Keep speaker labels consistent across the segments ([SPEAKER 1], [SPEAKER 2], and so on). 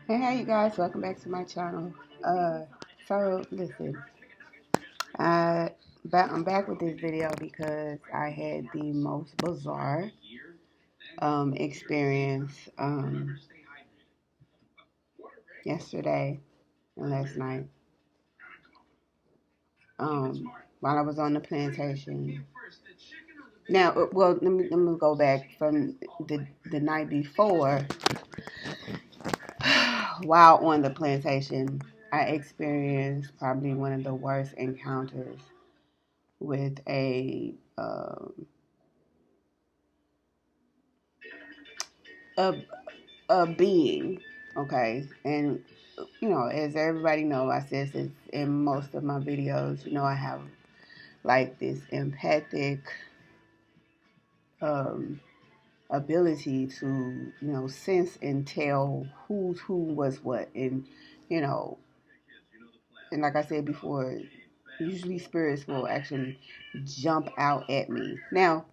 [SPEAKER 1] Hey, you guys, welcome back to my channel. Uh, so listen, I I'm back with this video because I had the most bizarre experience yesterday and last night while I was on the plantation. Now, well, let me go back from the night before. While on the plantation, I experienced probably one of the worst encounters with a a being. Okay, and as everybody know, I said this in most of my videos. I have like this empathic um, ability to sense and tell who's who was what, and you know, and like I said before, usually spirits will actually jump out at me. Now,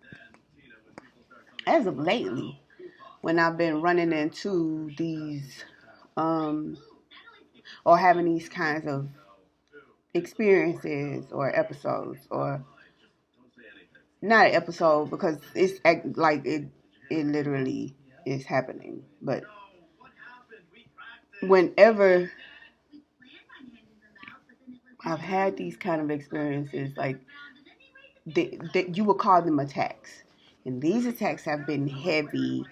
[SPEAKER 1] as of lately, when I've been running into these or having these kinds of experiences or episodes, or not an episode because it's like it literally is happening, but whenever I've had these kind of experiences, like that you would call them attacks, and these attacks have been heavy,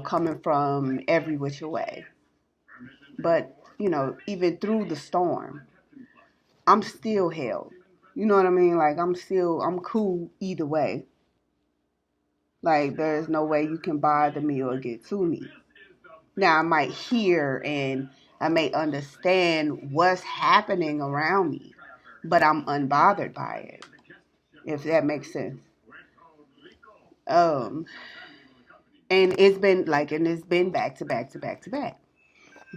[SPEAKER 1] coming from every which way. But even through the storm, I'm still held. You know what I mean? Like I'm cool either way. Like there's no way you can bother me or get to me. Now I might hear and I may understand what's happening around me, but I'm unbothered by it, if that makes sense. Um, and it's been back to back to back to back.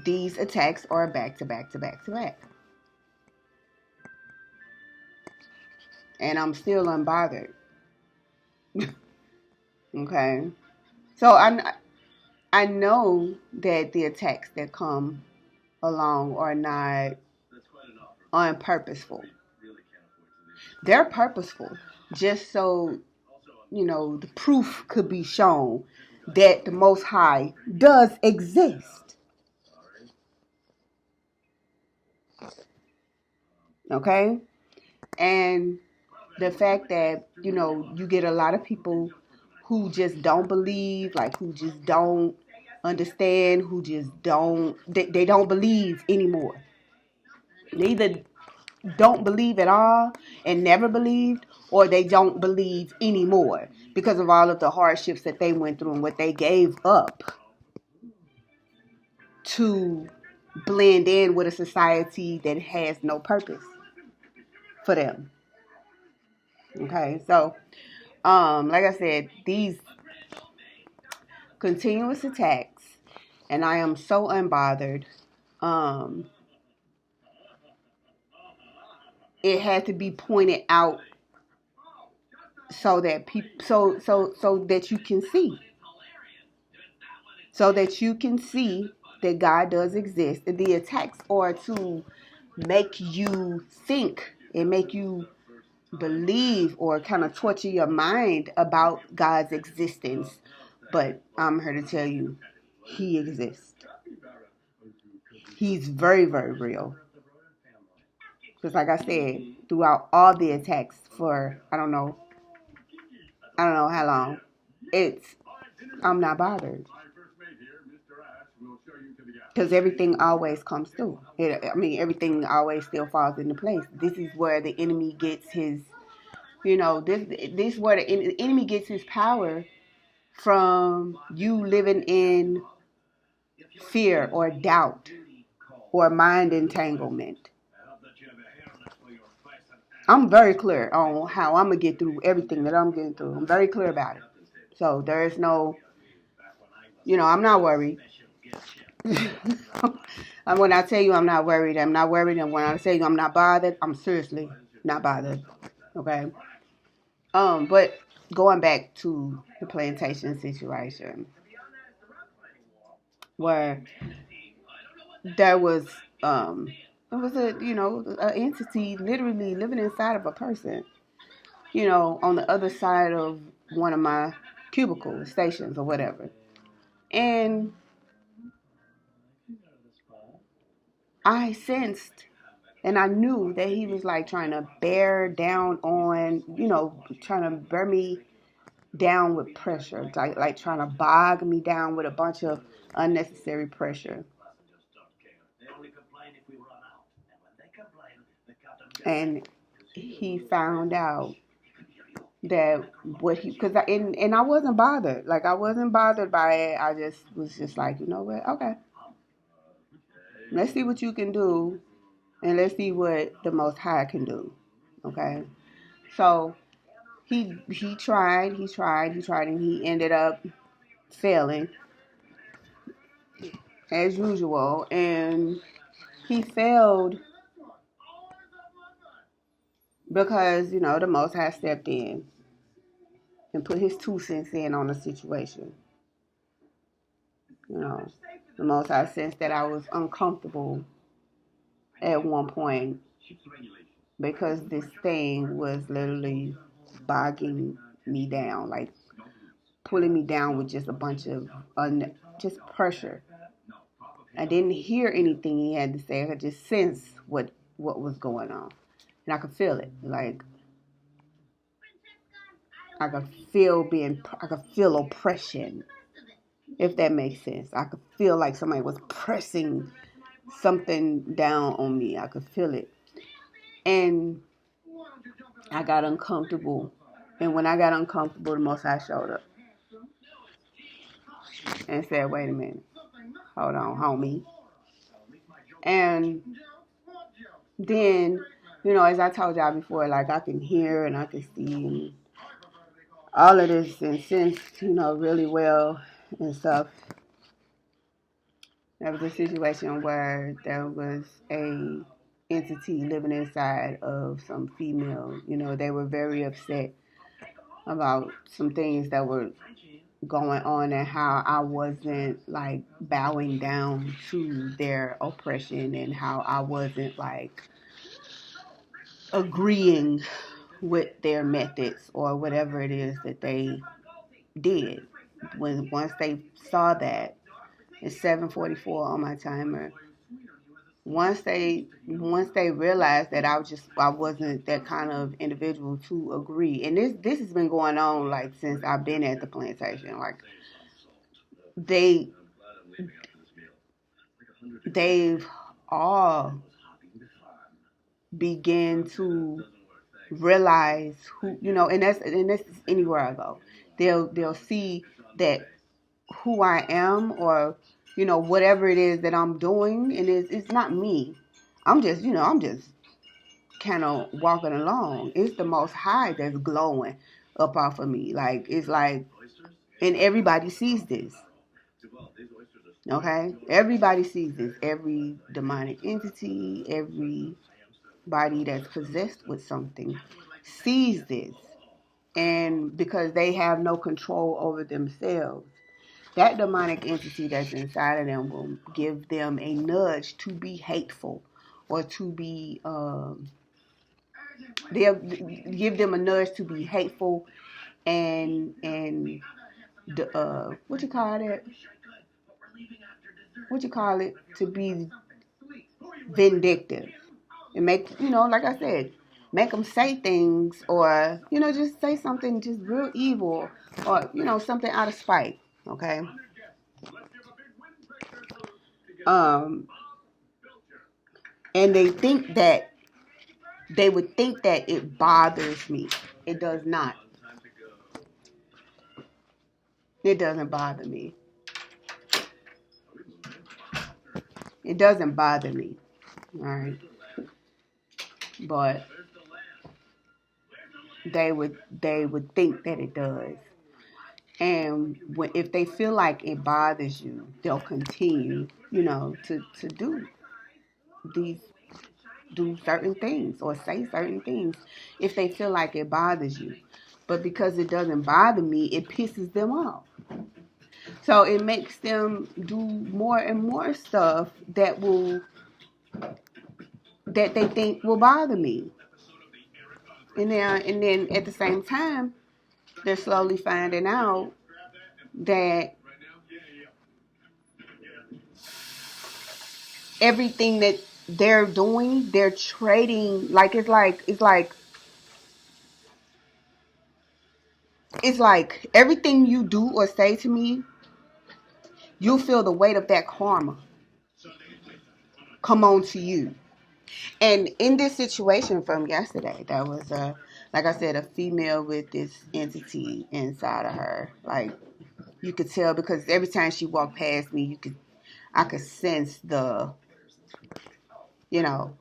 [SPEAKER 1] These attacks are back to back to back to back, and I'm still unbothered. Okay, so I know that the attacks that come along are not unpurposeful. They're purposeful, just so the proof could be shown that the Most High does exist. Okay, and the fact that you get a lot of people who just don't believe, like who just don't understand, who just they don't believe anymore. They either don't believe at all and never believed, or they don't believe anymore because of all of the hardships that they went through and what they gave up to blend in with a society that has no purpose for them. Okay, so like I said, these continuous attacks, and I am so unbothered. Um, it had to be pointed out so that people, so that you can see, that God does exist. And the attacks are to make you think and make you believe, or kind of torture your mind about God's existence. But I'm here to tell you, He exists. He's very, very real. Because like I said, throughout all the attacks for, I don't know how long, I'm not bothered. Because everything always comes through. Everything always still falls into place. This is where the enemy gets his, this where the enemy gets his power from, you living in fear or doubt or mind entanglement. I'm very clear on how I'm going to get through everything that I'm getting through. I'm very clear about it. So there's no, I'm not worried. And when I tell you I'm not worried, I'm not worried. And when I tell you I'm not bothered, I'm seriously not bothered. Okay. But going back to the plantation situation, where there was it was an entity literally living inside of a person, on the other side of one of my cubicle stations or whatever. And I sensed and I knew that he was like trying to bear down on, trying to bear me down with pressure, like trying to bog me down with a bunch of unnecessary pressure. And he found out that what he, because and I wasn't bothered. Like, I wasn't bothered by it. I just was just like, you know what? Okay, let's see what you can do, and let's see what the Most High can do. Okay, so he tried, and he ended up failing as usual, and he failed because the Most High stepped in and put his 2 cents in on the situation. The Most High sensed that I was uncomfortable at one point because this thing was literally bogging me down, like pulling me down with just a bunch of just pressure. I didn't hear anything he had to say. I could just sense what was going on, and I could feel it. Like I could feel oppression, if that makes sense. I could feel like somebody was pressing something down on me. I could feel it, and I got uncomfortable. And when I got uncomfortable, the Most High showed up and said, "Wait a minute, hold on, homie." And then, as I told y'all before, like I can hear and I can see all of this and sense, really well and stuff. There was a situation where there was a entity living inside of some female. They were very upset about some things that were going on and how I wasn't like bowing down to their oppression and how I wasn't like agreeing with their methods or whatever it is that they did. Once they saw that, it's 7:44 on my timer. Once they realized that I wasn't that kind of individual to agree, and this has been going on like since I've been at the plantation. Like they've all began to realize who, and that's anywhere I go. They'll see that who I am, or whatever it is that I'm doing, and it's not me. I'm just kind of walking along. It's the Most High that's glowing up off of me. Like it's like, and everybody sees this. Okay, everybody sees this. Every demonic entity, everybody that's possessed with something sees this, and because they have no control over themselves, that demonic entity that's inside of them will give them a nudge to be hateful, or to be they'll give them a nudge to be hateful, and the what you call it, to be vindictive, and make, like I said, make them say things, or just say something just real evil, or something out of spite. Okay. And they would think that it bothers me. It does not. It doesn't bother me. It doesn't bother me. All right. But they would think that it does. And if they feel like it bothers you, they'll continue, to do certain things or say certain things if they feel like it bothers you. But because it doesn't bother me, it pisses them off. So it makes them do more and more stuff that they think will bother me. And then at the same time, they're slowly finding out that everything that they're doing, they're trading. Like it's like everything you do or say to me, you'll feel the weight of that karma come on to you. And in this situation from yesterday, there was like I said, a female with this entity inside of her. Like you could tell because every time she walked past me, I could sense the, you know,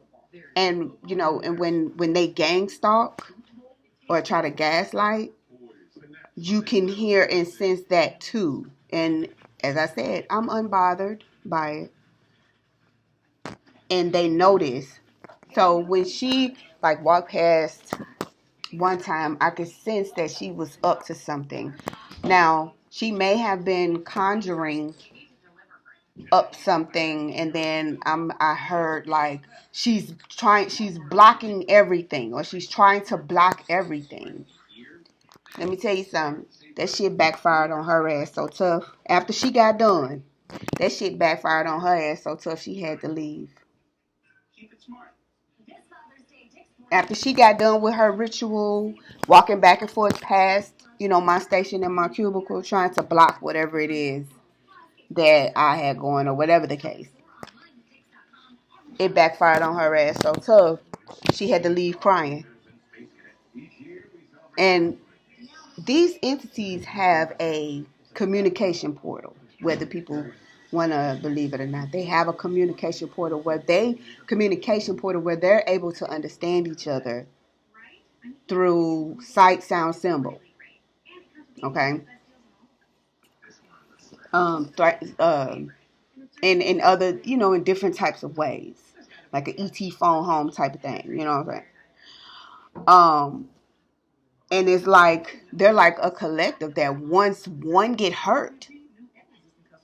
[SPEAKER 1] and when they gang stalk or try to gaslight, you can hear and sense that too. And as I said, I'm unbothered by it, and they notice. So when she like walked past one time, I could sense that she was up to something. Now, she may have been conjuring up something, and then I heard like she's blocking everything, or she's trying to block everything. Let me tell you something. That shit backfired on her ass so tough. After she got done, that shit backfired on her ass so tough she had to leave. After she got done with her ritual, walking back and forth past, my station in my cubicle, trying to block whatever it is that I had going or whatever the case, it backfired on her ass so tough she had to leave crying. And these entities have a communication portal, whether people want to believe it or not. They have a communication portal where they're able to understand each other through sight, sound, symbol. Okay. And in other, in different types of ways, like an ET phone home type of thing. You know what I'm saying? And it's like they're like a collective that once one get hurt,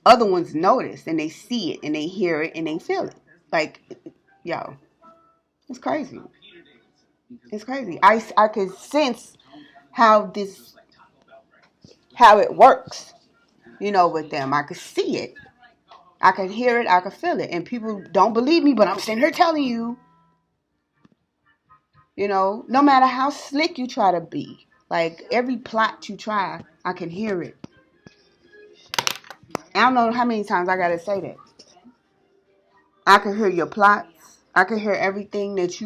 [SPEAKER 1] other ones notice and they see it and they hear it and they feel it. Like, yo, it's crazy. It's crazy. I could sense how it works, with them. I could see it. I could hear it. I could feel it. And people don't believe me, but I'm sitting here telling you, no matter how slick you try to be, like every plot you try, I can hear it. I don't know how many times I got to say that. I can hear your plots. I can hear everything that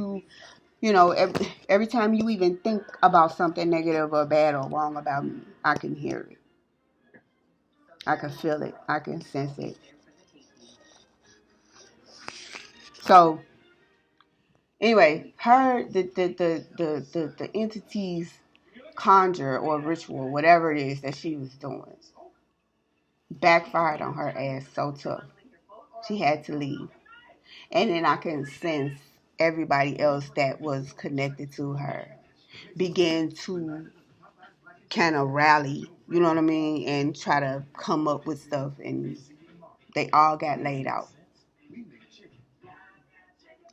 [SPEAKER 1] every time you even think about something negative or bad or wrong about me, I can hear it. I can feel it. I can sense it. So anyway, the entity's conjure or ritual, whatever it is that she was doing, backfired on her ass so tough. She had to leave. And then I can sense everybody else that was connected to her begin to kind of rally, you know what I mean, and try to come up with stuff, and they all got laid out.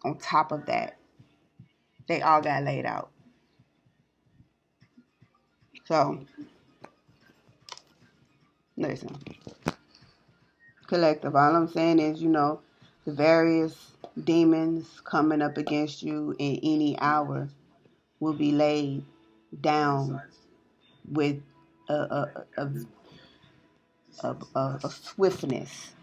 [SPEAKER 1] On top of that, they all got laid out. So, listen, collective, all I'm saying is, the various demons coming up against you in any hour will be laid down with a, a swiftness.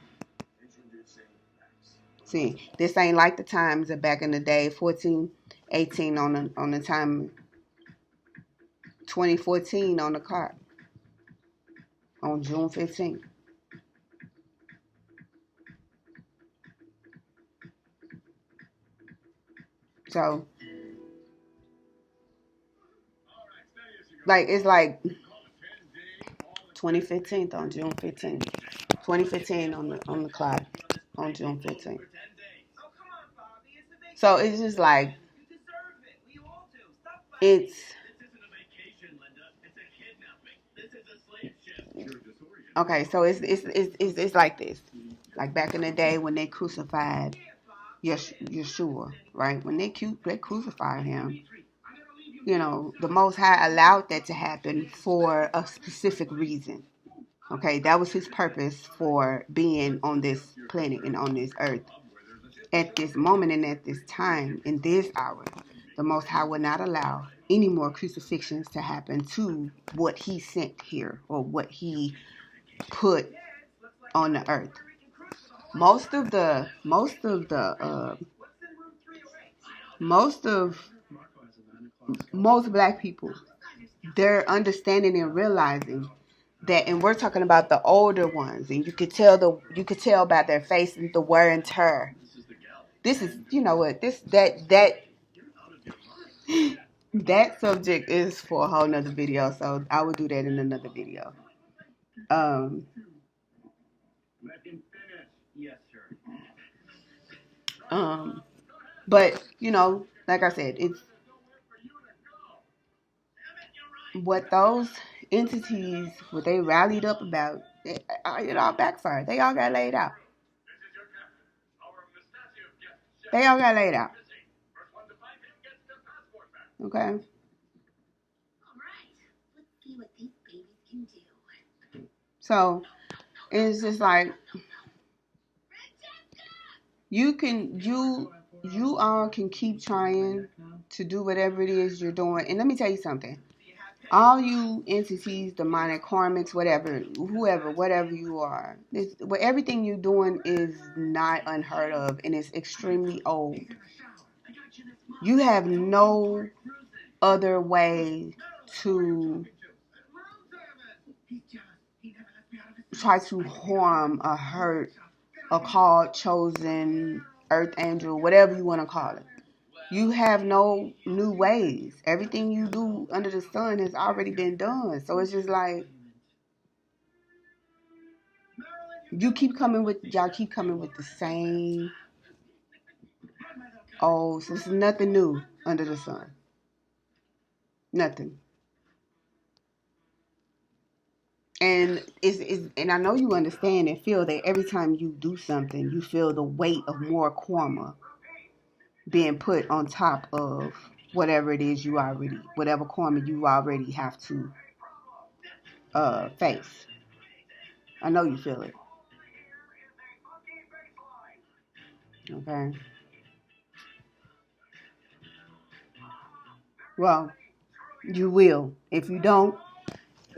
[SPEAKER 1] See, this ain't like the times of back in the day, 1418 on the time, 2014 on the clock, on June 15th. So, like, it's like 2015 on June 15th. 2015 on the clock on June 15th. So it's just like it's Okay, so it's like this. Like back in the day when they crucified Yeshua, right? When they crucified him, you know, the Most High allowed that to happen for a specific reason. Okay, that was his purpose for being on this planet and on this earth. At this moment and at this time, in this hour, the Most High will not allow any more crucifixions to happen to what he sent here or what he put on the earth. Most of most black people, they're understanding and realizing that, and we're talking about the older ones, and you could tell by their face and the wear and tear. This is, you know what, that subject is for a whole nother video, so I will do that in another video. Um, but you know, like I said, it's what those entities, what they rallied up about, it all backfired. They all got laid out. They all got laid out. Okay. So it's just like you all can keep trying to do whatever it is you're doing. And let me tell you something. All you entities, demonic, karmics, whatever, whoever, whatever you are, everything you're doing is not unheard of and it's extremely old. You have no other way to try to harm or hurt a called, chosen, earth angel, whatever you want to call it. You have no new ways. Everything you do under the sun has already been done. So it's just like y'all keep coming with the same old. So there's nothing new under the sun. Nothing. And and I know you understand and feel that every time you do something, you feel the weight of more karma being put on top of whatever it is whatever karma you already have to face. I know you feel it. Okay. Well, you will. If you don't,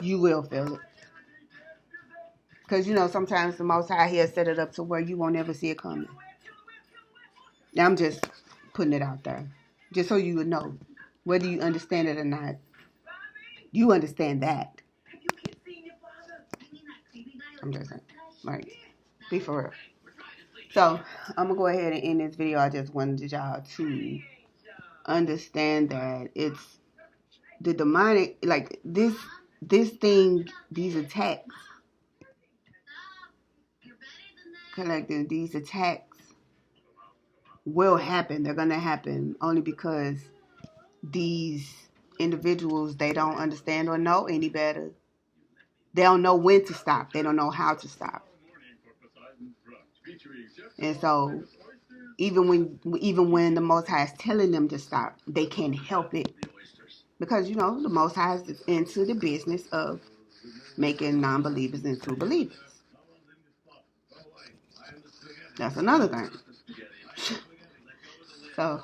[SPEAKER 1] you will feel it. Because, you know, sometimes the Most High here set it up to where you won't ever see it coming. Now, I'm just putting it out there. Just so you would know. Whether you understand it or not, you understand that. I'm just saying. Right. Be for real. So, I'm going to go ahead and end this video. I just wanted y'all to understand that it's the demonic, like this thing, these attacks, collective, these attacks will happen. They're going to happen only because these individuals, they don't understand or know any better. They don't know when to stop. They don't know how to stop. And so even when the Most High is telling them to stop, they can't help it. Because, you know, the Most High is into the business of making non-believers into believers. That's another thing. So,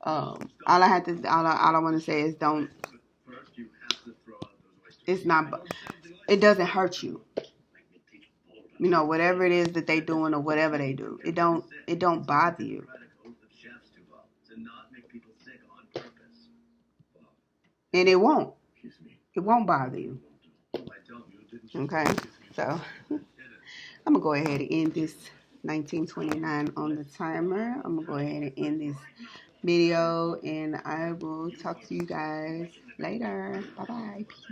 [SPEAKER 1] all I want to say is it doesn't hurt you. You know, whatever it is that they doing or whatever they do, it don't bother you. And it won't bother you. Okay, so I'm gonna go ahead and end this 1929 on the timer. I'm gonna go ahead and end this video, and I will talk to you guys later. Bye bye. Peace.